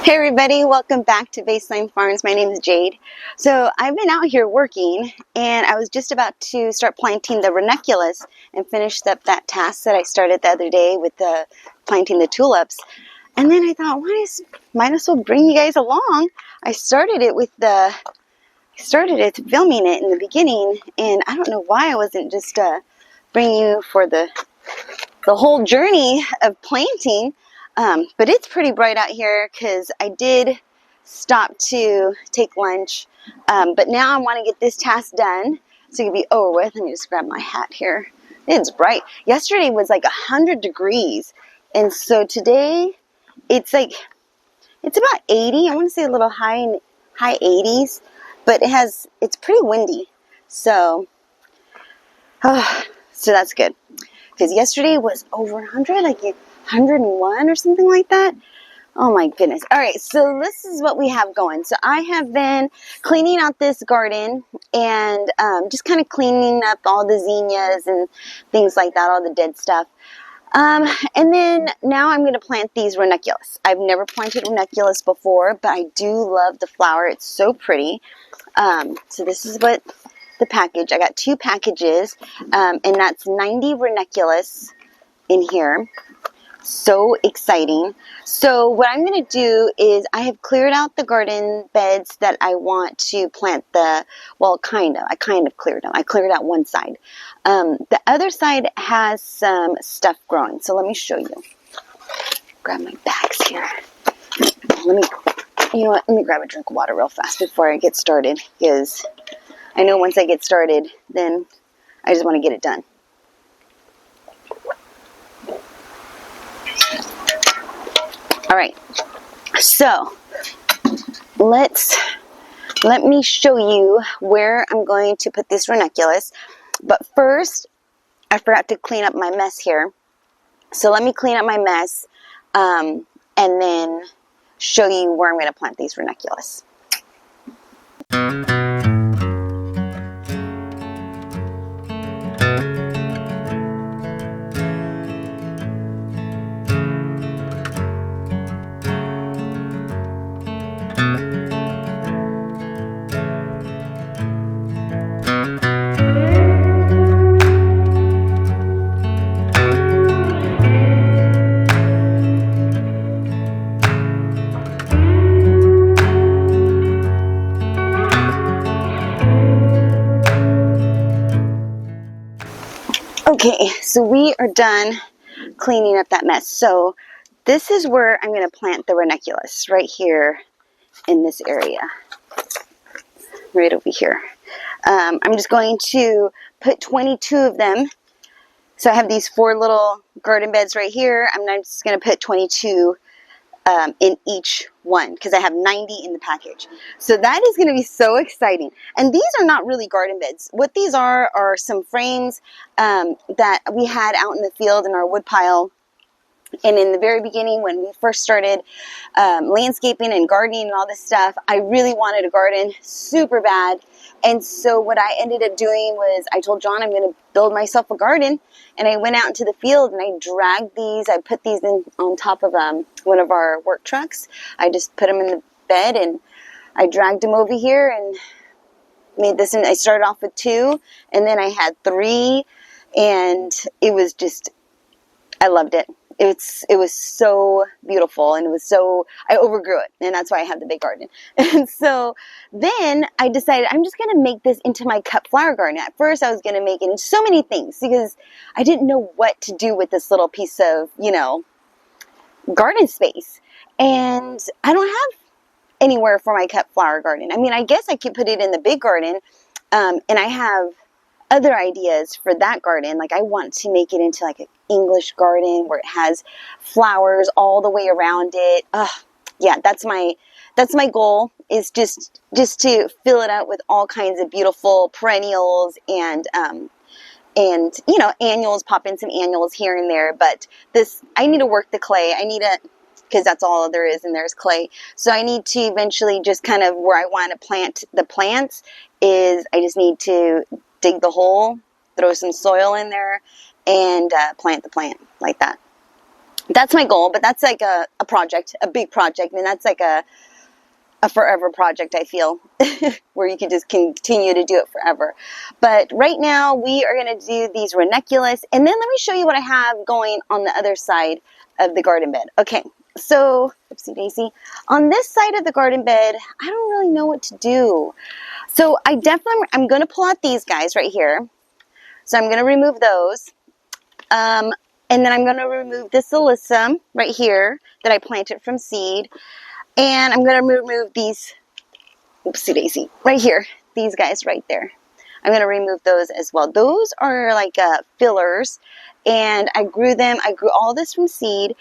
Hey everybody, welcome back to Baseline Farms. My name is Jade. So I've been out here working and I was just about to start planting the ranunculus and finish up that task that I started the other day with the planting the tulips. And then I thought, might as well bring you guys along. I started filming it in the beginning, and I don't know why I wasn't just bringing you for the whole journey of planting. But it's pretty bright out here because I did stop to take lunch. But now I want to get this task done so it can be over with. Let me just grab my hat here. It's bright. Yesterday was like 100 degrees. And so today it's about 80. I want to say a little high 80s. But it's pretty windy. So that's good. Because yesterday was over 100, like 101 or something like that. Oh my goodness. All right, so this is what we have going. So I have been cleaning out this garden and just kind of cleaning up all the zinnias and things like that, all the dead stuff. And then now I'm going to plant these ranunculus. I've never planted ranunculus before, but I do love the flower. It's so pretty. So this is what the package. I got 2 packages, and that's 90 ranunculus in here. So exciting. So what I'm going to do is I have cleared out the garden beds that I want to plant I kind of cleared them. I cleared out one side. The other side has some stuff growing. So let me show you. Grab my bags here. You know what? Let me grab a drink of water real fast before I get started, because I know once I get started, then I just want to get it done. All right, so let me show you where I'm going to put this ranunculus. But first, I forgot to clean up my mess here. So let me clean up my mess and then show you where I'm going to plant these ranunculus. Okay, so we are done cleaning up that mess. So this is where I'm going to plant the ranunculus, right here in this area, right over here. I'm just going to put 22 of them. So I have these 4 little garden beds right here. I'm just going to put 22 in each one, because I have 90 in the package. So that is going to be so exciting. And these are not really garden beds. What these are some frames that we had out in the field in our wood pile. And in the very beginning, when we first started landscaping and gardening and all this stuff, I really wanted a garden super bad. And so what I ended up doing was I told John I'm going to build myself a garden. And I went out into the field and I dragged these. I put these in on top of one of our work trucks. I just put them in the bed and I dragged them over here and made this. And I started off with 2 and then I had 3. And it was just, I loved it. It was so beautiful, and I overgrew it, and that's why I have the big garden. And so then I decided I'm just going to make this into my cut flower garden. At first I was going to make it into so many things because I didn't know what to do with this little piece of, garden space. And I don't have anywhere for my cut flower garden. I mean, I guess I could put it in the big garden, and I have other ideas for that garden. Like I want to make it into like an English garden where it has flowers all the way around it. Yeah, that's my goal, is just to fill it out with all kinds of beautiful perennials and annuals, pop in some annuals here and there. But I need to work the clay. Because that's all there is, and there's clay. So I need to eventually just kind of where I want to plant the plants is I just need to dig the hole, throw some soil in there, and plant the plant like that. that's my goal, but that's like a project, a big project. And that's like a forever project, I feel, where you can just continue to do it forever. But right now we are going to do these ranunculus, and then let me show you what I have going on the other side of the garden bed. Okay, so, oopsie daisy, on this side of the garden bed, I don't really know what to do. So I'm going to pull out these guys right here. So I'm going to remove those. And then I'm going to remove this alyssum right here that I planted from seed. And I'm going to remove these, oopsie daisy, right here. These guys right there. I'm going to remove those as well. Those are like fillers. And I grew them. I grew all this from seed.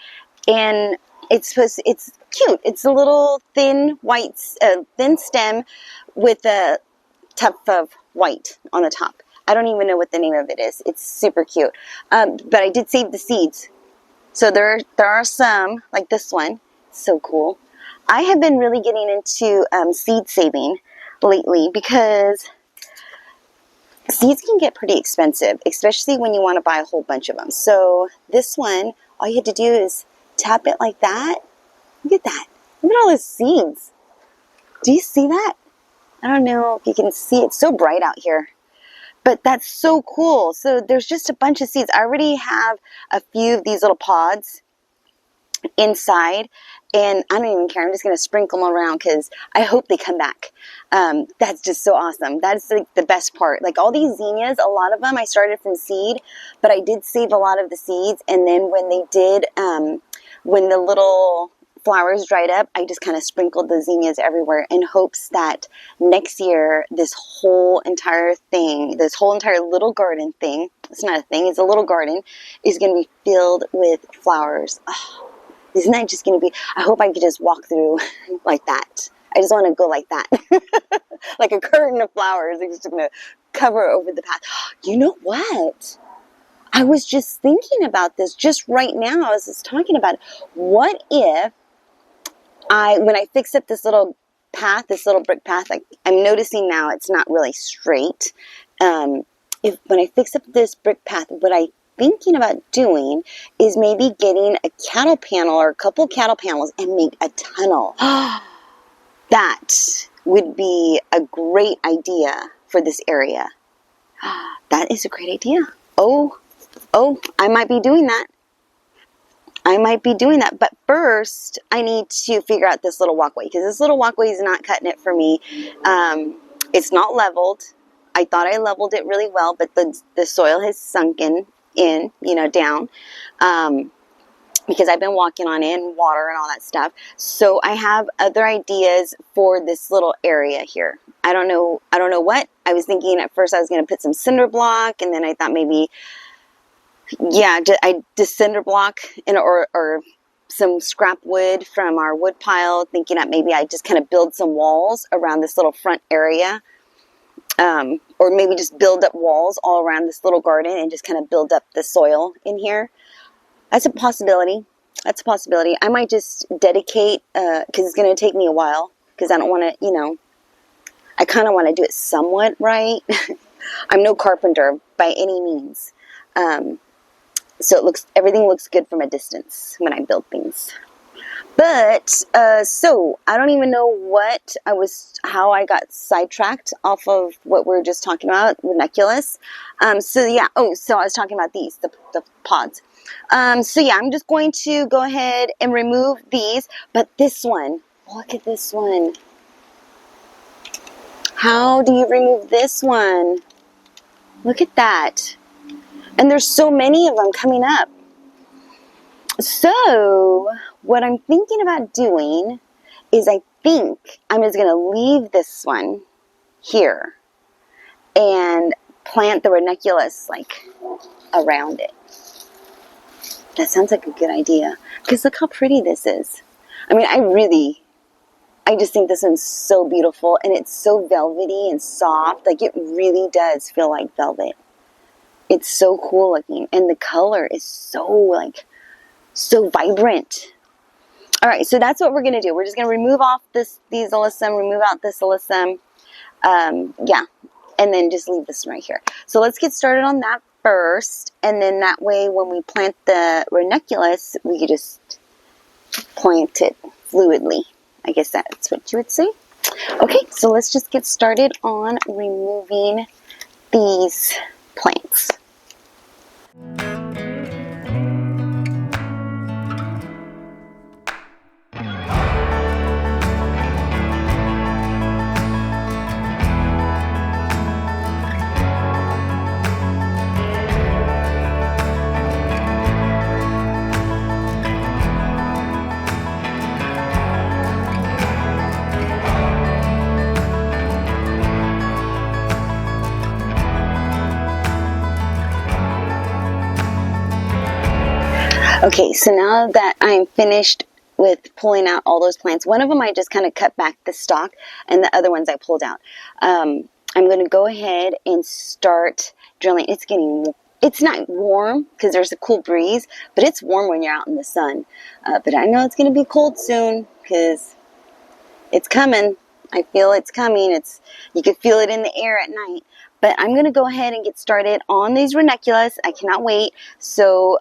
And it's cute. It's a little thin white, thin stem with a tuft of white on the top. I don't even know what the name of it is. It's super cute. But I did save the seeds. So there are some, like this one. So cool. I have been really getting into seed saving lately because seeds can get pretty expensive, especially when you want to buy a whole bunch of them. So this one, all you have to do is tap it like that. Look at that. Look at all those seeds. Do you see that? I don't know if you can see. It's so bright out here. But that's so cool. So there's just a bunch of seeds. I already have a few of these little pods inside. And I don't even care. I'm just going to sprinkle them around because I hope they come back. That's just so awesome. That's like the best part. Like all these zinnias, a lot of them I started from seed. But I did save a lot of the seeds. And then when they did, when the little flowers dried up, I just kind of sprinkled the zinnias everywhere in hopes that next year this whole entire thing, this whole entire little garden thing, it's not a thing, it's a little garden, is going to be filled with flowers. Oh, isn't that just going to be, I hope I could just walk through like that. I just want to go like that. Like a curtain of flowers. It's just going to cover over the path. You know what? I was just thinking about this just right now. I was just talking about it. What if when I fix up this little path, this little brick path, I'm noticing now it's not really straight. When I fix up this brick path, what I'm thinking about doing is maybe getting a cattle panel or a couple cattle panels and make a tunnel. That would be a great idea for this area. That is a great idea. Oh, I might be doing that. But first, I need to figure out this little walkway because this little walkway is not cutting it for me. It's not leveled. I thought I leveled it really well, but the soil has sunken in, down. Because I've been walking on it and water and all that stuff. So I have other ideas for this little area here. I don't know what. I was thinking at first I was going to put some cinder block, and then I thought maybe, I just cinder block or some scrap wood from our wood pile, thinking that maybe I just kind of build some walls around this little front area. Or maybe just build up walls all around this little garden and just kind of build up the soil in here. That's a possibility. I might just dedicate, because it's going to take me a while, because I don't want to, I kind of want to do it somewhat right. I'm no carpenter by any means. So everything looks good from a distance when I build things. But, so, I don't even know how I got sidetracked off of what we were just talking about, ranunculus. So I was talking about these, the pods. I'm just going to go ahead and remove these. But this one, look at this one. How do you remove this one? Look at that. And there's so many of them coming up. So, what I'm thinking about doing is I think I'm just going to leave this one here and plant the ranunculus around it. That sounds like a good idea. Because look how pretty this is. I mean, I just think this one's so beautiful. And it's so velvety and soft. It really does feel like velvet. It's so cool looking. And the color is so vibrant. All right, so that's what we're going to do. We're just going to remove off these alyssum, remove out this alyssum. And then just leave this right here. So let's get started on that first, and then that way when we plant the ranunculus, we could just plant it fluidly. I guess that's what you would say. Okay, so let's just get started on removing these plants. Okay, so now that I'm finished with pulling out all those plants, one of them I just kind of cut back the stalk, and the other ones I pulled out. I'm going to go ahead and start drilling. It's not warm because there's a cool breeze, but it's warm when you're out in the sun. But I know it's going to be cold soon because it's coming. I feel it's coming. You can feel it in the air at night. But I'm going to go ahead and get started on these ranunculus. I cannot wait. So,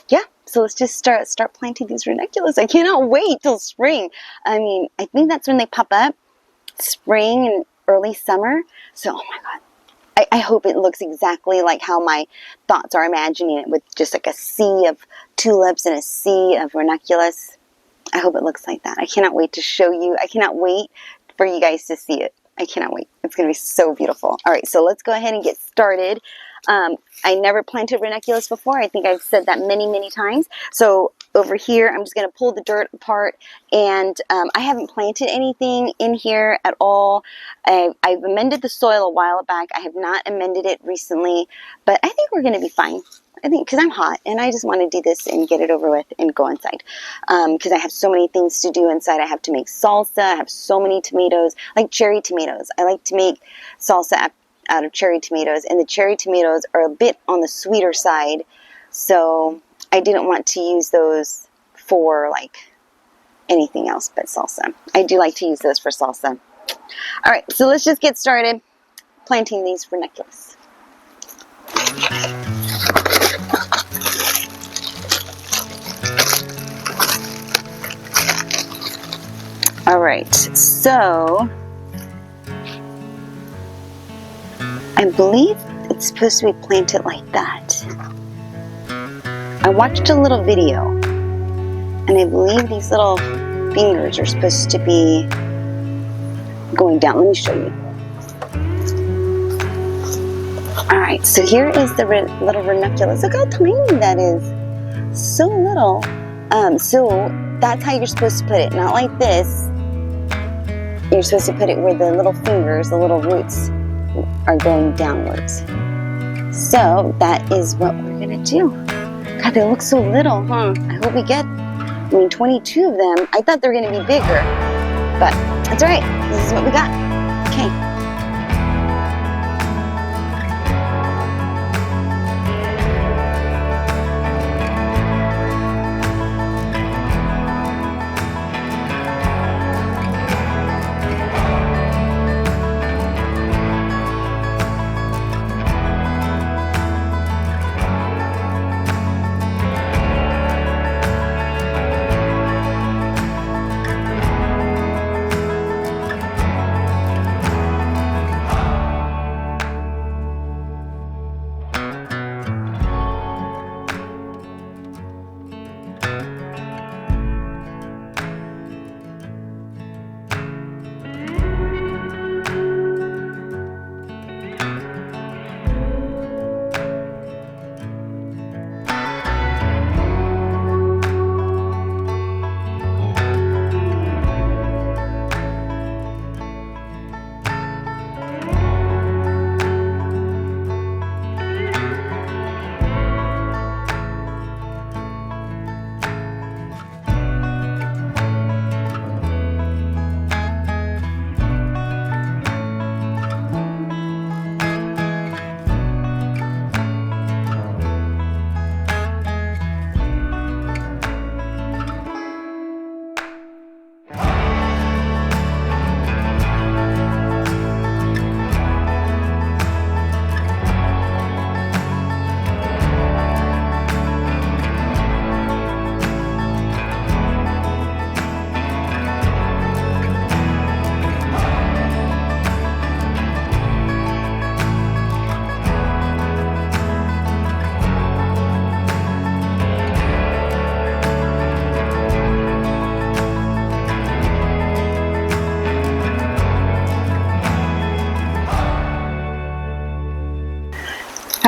yeah, so let's just start planting these ranunculus. I cannot wait till spring. I mean, I think that's when they pop up, spring and early summer. So, oh my God, I hope it looks exactly like how my thoughts are imagining it, with just like a sea of tulips and a sea of ranunculus. I hope it looks like that. I cannot wait to show you. I cannot wait for you guys to see it. I cannot wait. It's going to be so beautiful. All right, so let's go ahead and get started. I never planted ranunculus before. I think I've said that many, many times. So over here, I'm just going to pull the dirt apart, and I haven't planted anything in here at all. I've amended the soil a while back. I have not amended it recently, but I think we're going to be fine. I think because I'm hot and I just want to do this and get it over with and go inside. Because I have so many things to do inside. I have to make salsa. I have so many tomatoes, like cherry tomatoes. I like to make salsa out of cherry tomatoes, and the cherry tomatoes are a bit on the sweeter side, so I didn't want to use those for like anything else but salsa. I do like to use those for salsa. All right, so let's just get started planting these ranunculus. All right, so I believe it's supposed to be planted like that. I watched a little video, and I believe these little fingers are supposed to be going down. Let me show you. Alright, so here is the little ranunculus. Look how tiny that is. So little. So that's how you're supposed to put it. Not like this. You're supposed to put it where the little fingers, the little roots, are going downwards. So that is what we're going to do. God, they look so little, huh? I hope we get, 22 of them. I thought they were going to be bigger, but it's all right. This is what we got. Okay.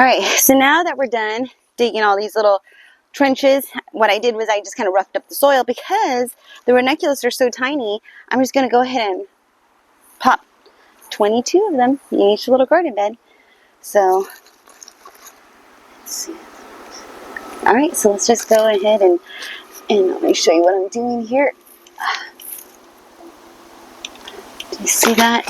right, so now that we're done digging all these little trenches, what I did was I just kind of roughed up the soil because the ranunculus are so tiny. I'm just going to go ahead and pop 22 of them in each little garden bed. So, let's see. All right, so let's just go ahead and let me show you what I'm doing here. Do you see that?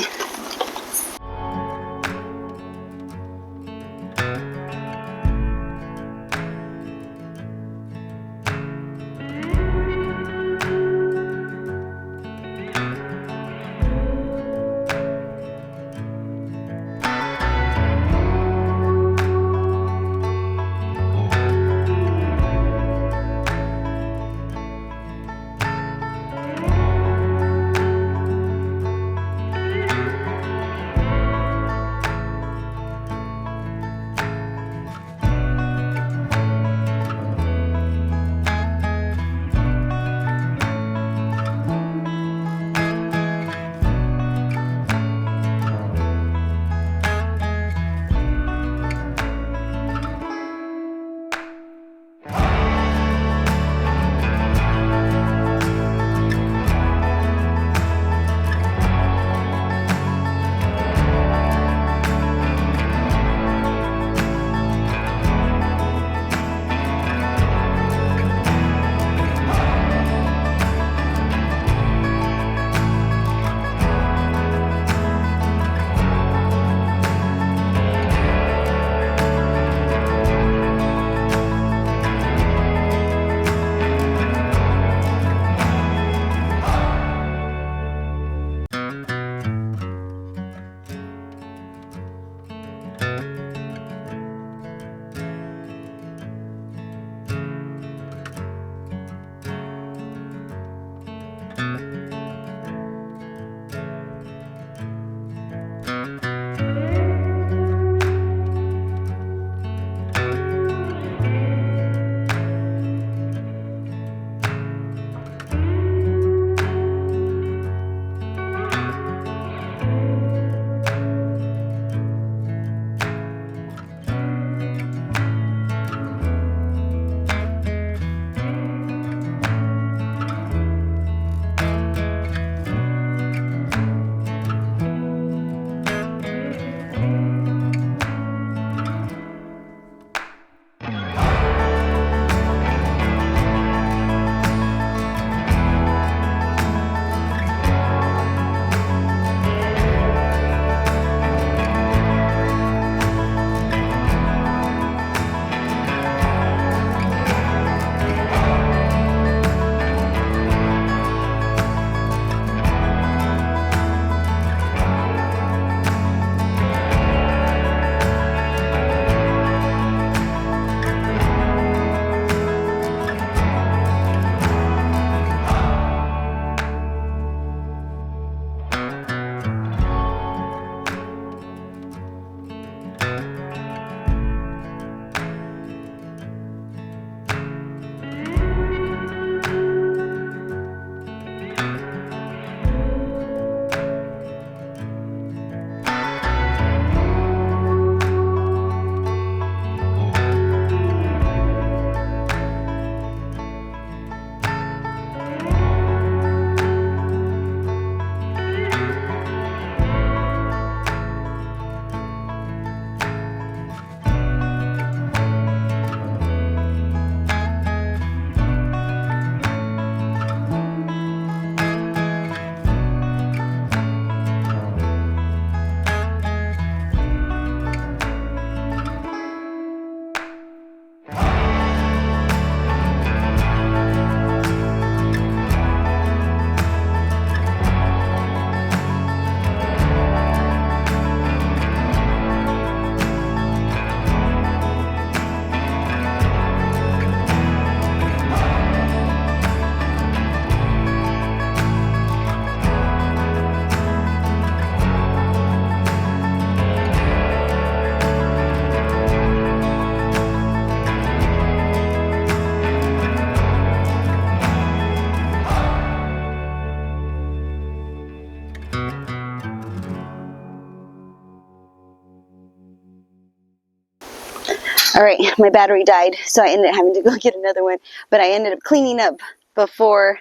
All right, my battery died, so I ended up having to go get another one, but I ended up cleaning up before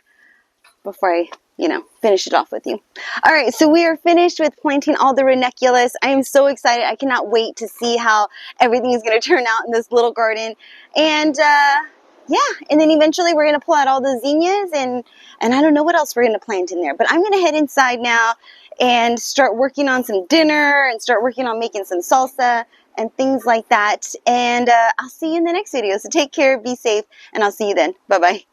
I, finish it off with you. All right, so we are finished with planting all the ranunculus. I am so excited. I cannot wait to see how everything is going to turn out in this little garden. And yeah, and then eventually we're going to pull out all the zinnias, and I don't know what else we're going to plant in there. But I'm going to head inside now and start working on some dinner and start working on making some salsa and things like that. And I'll see you in the next video. So take care, be safe, and I'll see you then. Bye-bye.